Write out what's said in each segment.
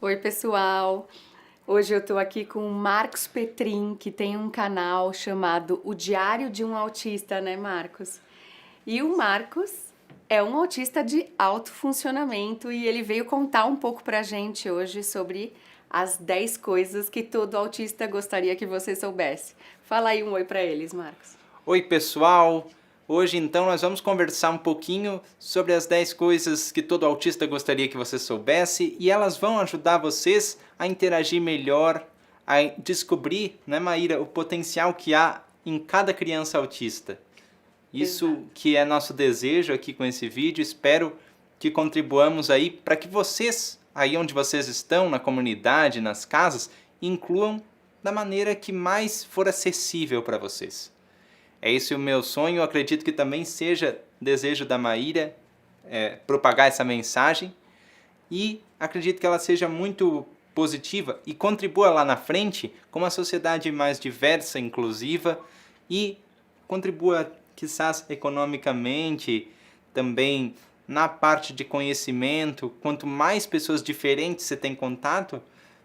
Oi, pessoal! Hoje eu tô aqui com o Marcos Petrin, que tem um canal chamado O Diário de um Autista, né, Marcos? E o Marcos é um autista de alto funcionamento e ele veio contar um pouco pra gente hoje sobre as 10 coisas que todo autista gostaria que você soubesse. Fala aí um oi pra eles, Marcos. Oi, pessoal! Hoje então nós vamos conversar um pouquinho sobre as 10 coisas que todo autista gostaria que você soubesse e elas vão ajudar vocês a interagir melhor, a descobrir, né, Maíra, o potencial que há em cada criança autista. Isso Exato. que é nosso desejo aqui com esse vídeo. Espero que contribuamos aí para que vocês, aí onde vocês estão, na comunidade, nas casas, incluam da maneira que mais for acessível para vocês. É esse o meu sonho, eu acredito que também seja desejo da Maíra propagar essa mensagem e acredito que ela seja muito positiva e contribua lá na frente com uma sociedade mais diversa, inclusiva e contribua, quizás, economicamente, também na parte de conhecimento. Quanto mais pessoas diferentes você tem contato,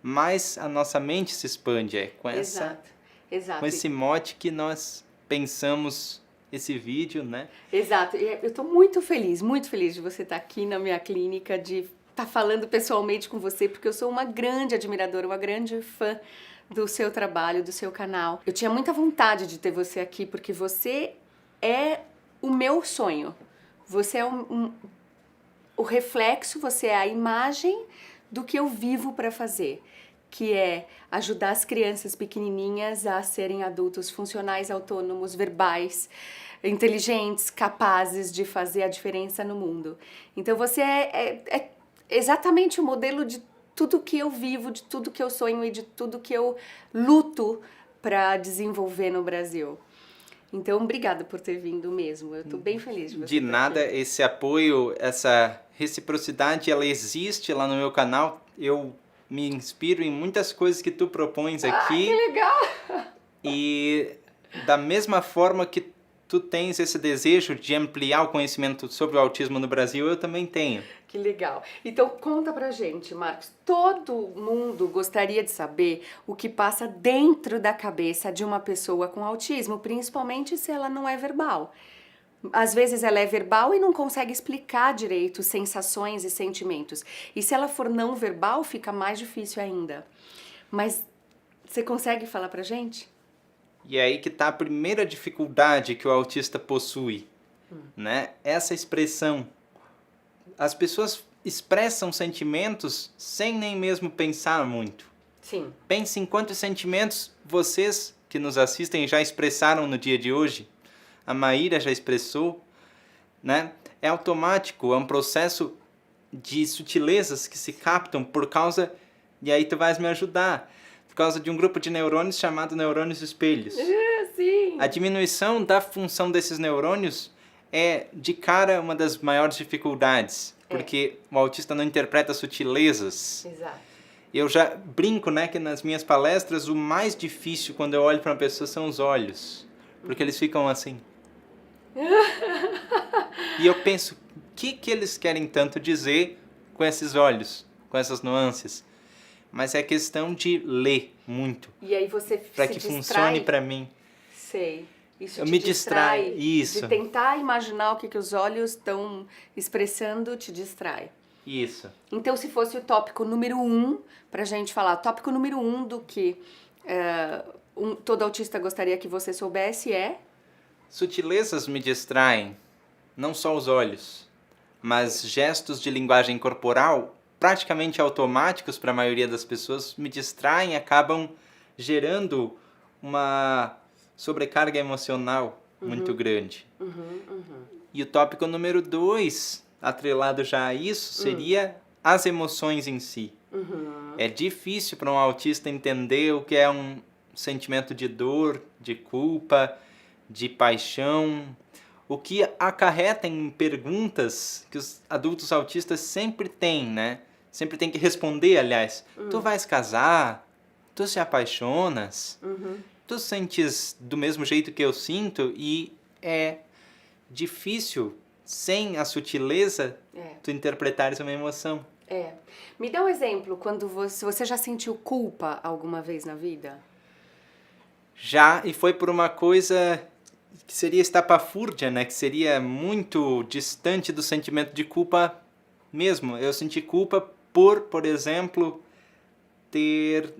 mais a nossa mente se expande. Com esse mote que nós pensamos esse vídeo, né? Exato. E eu estou muito feliz de você estar aqui na minha clínica, de estar falando pessoalmente com você, porque eu sou uma grande admiradora, uma grande fã do seu trabalho, do seu canal. Eu tinha muita vontade de ter você aqui, porque você é o meu sonho. Você é o reflexo, você é a imagem do que eu vivo para fazer, que é ajudar as crianças pequenininhas a serem adultos funcionais, autônomos, verbais, inteligentes, capazes de fazer a diferença no mundo. Então você é exatamente o modelo de tudo que eu vivo, de tudo que eu sonho e de tudo que eu luto para desenvolver no Brasil. Então, obrigada por ter vindo mesmo. Eu tô bem feliz de você De nada, aqui. esse apoio, essa reciprocidade, ela existe lá no meu canal. Eu me inspiro em muitas coisas que tu propões aqui. Que legal! E da mesma forma que tu tens esse desejo de ampliar o conhecimento sobre o autismo no Brasil, eu também tenho. Que legal. Então conta pra gente, Marcos. Todo mundo gostaria de saber o que passa dentro da cabeça de uma pessoa com autismo, principalmente se ela não é verbal. Às vezes ela é verbal e não consegue explicar direito sensações e sentimentos. E se ela for não verbal, fica mais difícil ainda. Mas você consegue falar pra gente? E é aí que está a primeira dificuldade que o autista possui, né? Essa expressão. As pessoas expressam sentimentos sem nem mesmo pensar muito. Sim. Pense em quantos sentimentos vocês que nos assistem já expressaram no dia de hoje. A Maíra já expressou, né? É automático, é um processo de sutilezas que se captam por causa, e aí tu vais me ajudar, por causa de um grupo de neurônios chamado neurônios espelhos. Sim. A diminuição da função desses neurônios é, de cara, uma das maiores dificuldades, porque o autista não interpreta sutilezas. Exato. Eu já brinco, né, que nas minhas palestras o mais difícil quando eu olho para uma pessoa são os olhos, porque eles ficam assim. E eu penso, o que eles querem tanto dizer com esses olhos, com essas nuances? Mas é questão de ler muito, E aí você para se que distrai. funcione para mim. Sei. Isso Eu te me distrai. distraio, isso. De tentar imaginar o que os olhos estão expressando, te distrai. Isso. Então, se fosse o tópico número 1, pra gente falar, tópico número 1 do que todo autista gostaria que você soubesse é... Sutilezas me distraem, não só os olhos, mas gestos de linguagem corporal praticamente automáticos para a maioria das pessoas me distraem e acabam gerando uma sobrecarga emocional muito grande. E o tópico número 2, atrelado já a isso, seria as emoções em si. É difícil para um autista entender o que é um sentimento de dor, de culpa, de paixão, o que acarreta em perguntas que os adultos autistas sempre têm, né? Sempre tem que responder, aliás. Tu vais casar? Tu se apaixonas? Tu sentes do mesmo jeito que eu sinto? E é difícil, sem a sutileza, tu interpretares uma emoção. É. Me dá um exemplo, quando você já sentiu culpa alguma vez na vida? Já, e foi por uma coisa que seria estapafúrdia, né? Que seria muito distante do sentimento de culpa mesmo. Eu senti culpa por exemplo, ter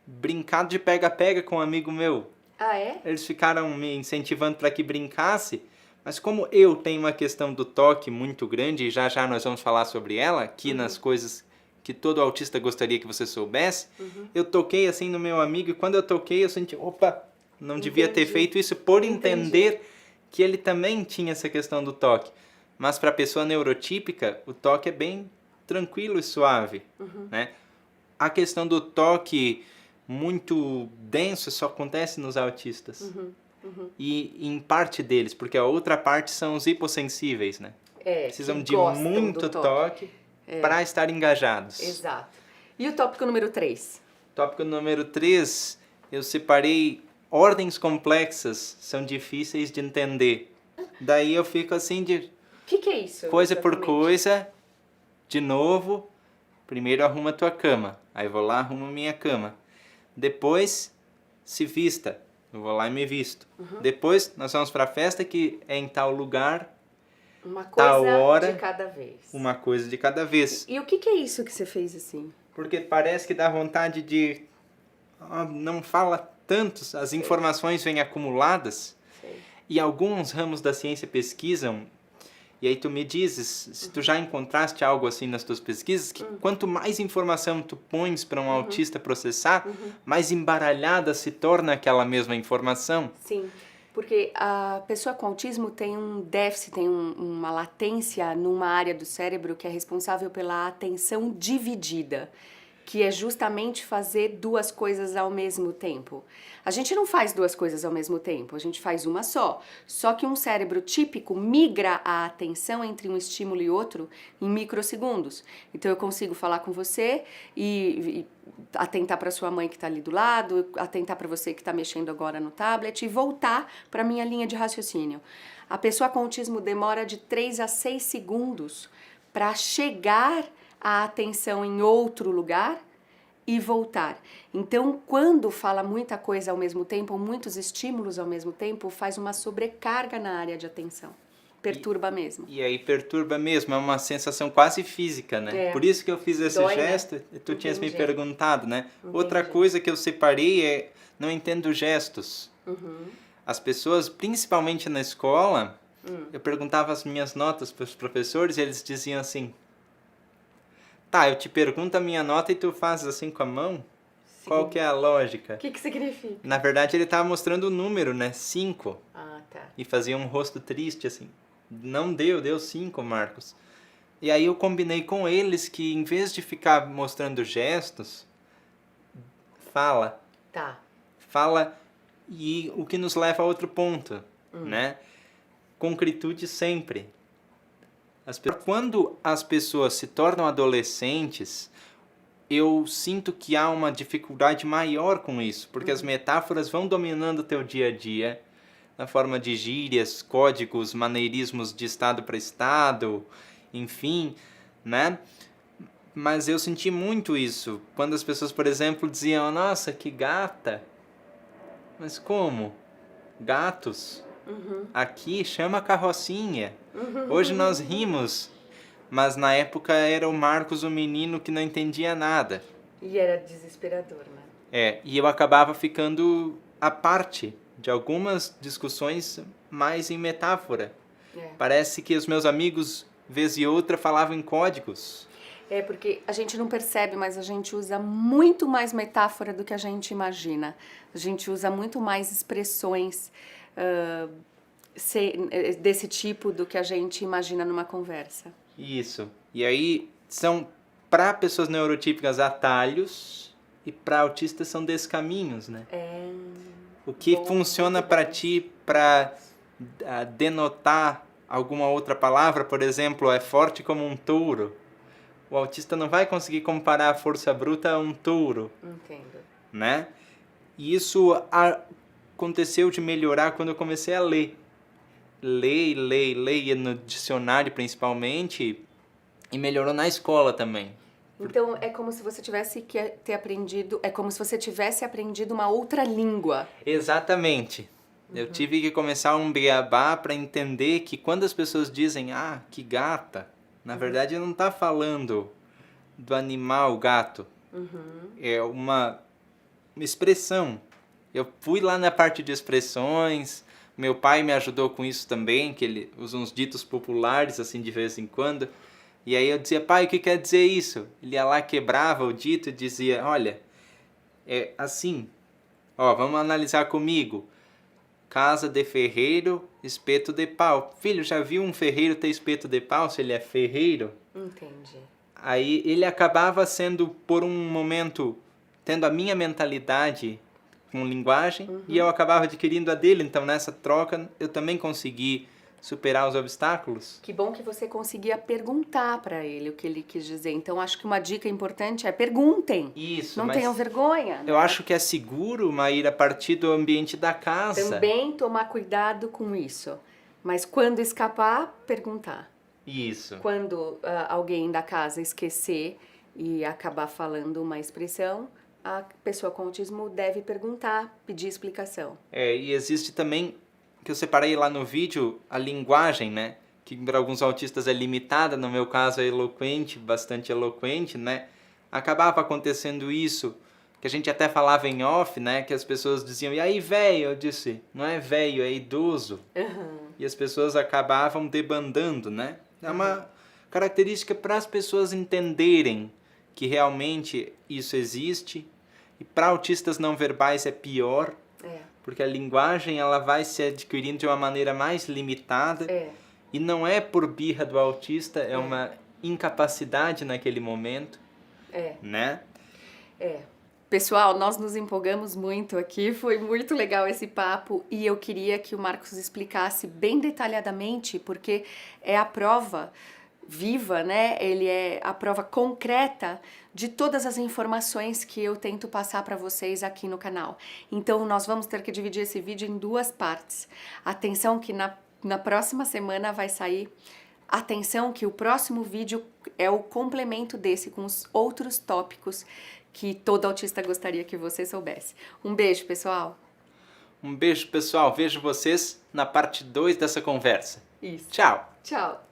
brincado de pega-pega com um amigo meu. Ah, é? Eles ficaram me incentivando para que brincasse, mas como eu tenho uma questão do toque muito grande, e já já nós vamos falar sobre ela, aqui nas coisas que todo autista gostaria que você soubesse, eu toquei assim no meu amigo e quando eu toquei eu senti, opa, não devia ter feito isso por entender que ele também tinha essa questão do toque. Mas para a pessoa neurotípica, o toque é bem tranquilo e suave, né? A questão do toque muito denso só acontece nos autistas. E em parte deles, porque a outra parte são os hipossensíveis, né? Precisam que de gostam muito do toque para estar engajados. Exato. E o tópico número 3? Tópico número 3, eu separei ordens complexas, são difíceis de entender. Daí eu fico assim de O que é isso? coisa por exatamente? coisa, de novo, primeiro arruma a tua cama, aí vou lá, arrumo minha cama. Depois, se vista, eu vou lá e me visto. Depois, nós vamos para a festa que é em tal lugar, Uma tal coisa hora, de cada vez. uma coisa de cada vez. E o que é isso que você fez assim? Porque parece que dá vontade de... não fala tanto, as informações vêm acumuladas. Sei. E alguns ramos da ciência pesquisam, e aí tu me dizes, se tu já encontraste algo assim nas tuas pesquisas, que quanto mais informação tu pões para um autista processar, mais embaralhada se torna aquela mesma informação. Sim, porque a pessoa com autismo tem um déficit, tem uma latência numa área do cérebro que é responsável pela atenção dividida, que é justamente fazer duas coisas ao mesmo tempo. A gente não faz duas coisas ao mesmo tempo, a gente faz uma só. Só que um cérebro típico migra a atenção entre um estímulo e outro em microsegundos. Então eu consigo falar com você e atentar para sua mãe que está ali do lado, atentar para você que está mexendo agora no tablet e voltar para a minha linha de raciocínio. A pessoa com autismo demora de 3 a 6 segundos para chegar a atenção em outro lugar e voltar. Então, quando fala muita coisa ao mesmo tempo, muitos estímulos ao mesmo tempo, faz uma sobrecarga na área de atenção. Perturba mesmo. E aí perturba mesmo, é uma sensação quase física, né? É. Por isso que eu fiz esse Dói, né? gesto, e tu tinhas me Entendi. perguntado, né? Outra Entendi. coisa que eu separei é, não entendo gestos. As pessoas, principalmente na escola, eu perguntava as minhas notas para os professores e eles diziam assim, tá, eu te pergunto a minha nota e tu fazes assim com a mão? Qual que é a lógica? O que significa? Na verdade, ele estava mostrando o número, né? 5. Ah, tá. E fazia um rosto triste, assim. Não deu 5, Marcos. E aí eu combinei com eles que, em vez de ficar mostrando gestos, fala. Tá. Fala, e o que nos leva a outro ponto, né? Concretude sempre. Quando as pessoas se tornam adolescentes, eu sinto que há uma dificuldade maior com isso, porque as metáforas vão dominando o teu dia a dia, na forma de gírias, códigos, maneirismos de estado para estado, enfim, né? Mas eu senti muito isso, quando as pessoas, por exemplo, diziam, nossa, que gata. Mas como? Gatos? Aqui chama carrocinha. Hoje nós rimos, mas na época era o Marcos, o menino que não entendia nada. E era desesperador, né? E eu acabava ficando à parte de algumas discussões mais em metáfora. Parece que os meus amigos, vez e outra, falavam em códigos. Porque a gente não percebe, mas a gente usa muito mais metáfora do que a gente imagina. A gente usa muito mais expressões desse tipo do que a gente imagina numa conversa. Isso. E aí são, para pessoas neurotípicas, atalhos, e para autistas são descaminhos, né? O que funciona para ti para denotar alguma outra palavra, por exemplo, é forte como um touro. O autista não vai conseguir comparar a força bruta a um touro. Entendo. Né? E isso aconteceu de melhorar quando eu comecei a ler. Ler, e no dicionário principalmente, E melhorou na escola também. Então é como se você tivesse que ter aprendido, é como se você tivesse aprendido uma outra língua. Exatamente. Eu tive que começar um beabá para entender que quando as pessoas dizem, ah, que gata, na verdade não tá falando do animal gato. É uma expressão. Eu fui lá na parte de expressões, meu pai me ajudou com isso também, que ele usa uns ditos populares assim de vez em quando. E aí eu dizia, pai, o que quer dizer isso? Ele ia lá, quebrava o dito e dizia, olha, é assim, ó, vamos analisar comigo. Casa de ferreiro, espeto de pau. Filho, já viu um ferreiro ter espeto de pau se ele é ferreiro? Entendi. Aí ele acabava sendo, por um momento, tendo a minha mentalidade com linguagem e eu acabava adquirindo a dele. Então, nessa troca, eu também consegui superar os obstáculos. Que bom que você conseguia perguntar para ele o que ele quis dizer. Então, acho que uma dica importante é perguntem. Isso, Não mas tenham vergonha. eu acho que é seguro, Maíra, a partir do ambiente da casa. Também tomar cuidado com isso. Mas quando escapar, perguntar. Isso. Quando alguém da casa esquecer e acabar falando uma expressão, a pessoa com autismo deve perguntar, pedir explicação. E existe também, que eu separei lá no vídeo, a linguagem, né? Que para alguns autistas é limitada, no meu caso é eloquente, bastante eloquente, né? Acabava acontecendo isso, que a gente até falava em off, né? Que as pessoas diziam, e aí, velho? Eu disse, não é velho, é idoso. E as pessoas acabavam debandando, né? É uma característica para as pessoas entenderem que realmente isso existe. E para autistas não verbais é pior, porque a linguagem ela vai se adquirindo de uma maneira mais limitada. E não é por birra do autista, é uma incapacidade naquele momento, né? Pessoal, nós nos empolgamos muito aqui, foi muito legal esse papo e eu queria que o Marcos explicasse bem detalhadamente, porque é a prova viva, né? Ele é a prova concreta de todas as informações que eu tento passar para vocês aqui no canal. Então, nós vamos ter que dividir esse vídeo em duas partes. Atenção que na próxima semana vai sair. Atenção que o próximo vídeo é o complemento desse, com os outros tópicos que todo autista gostaria que você soubesse. Um beijo, pessoal! Um beijo, pessoal. Vejo vocês na parte 2 dessa conversa. Isso. Tchau! Tchau!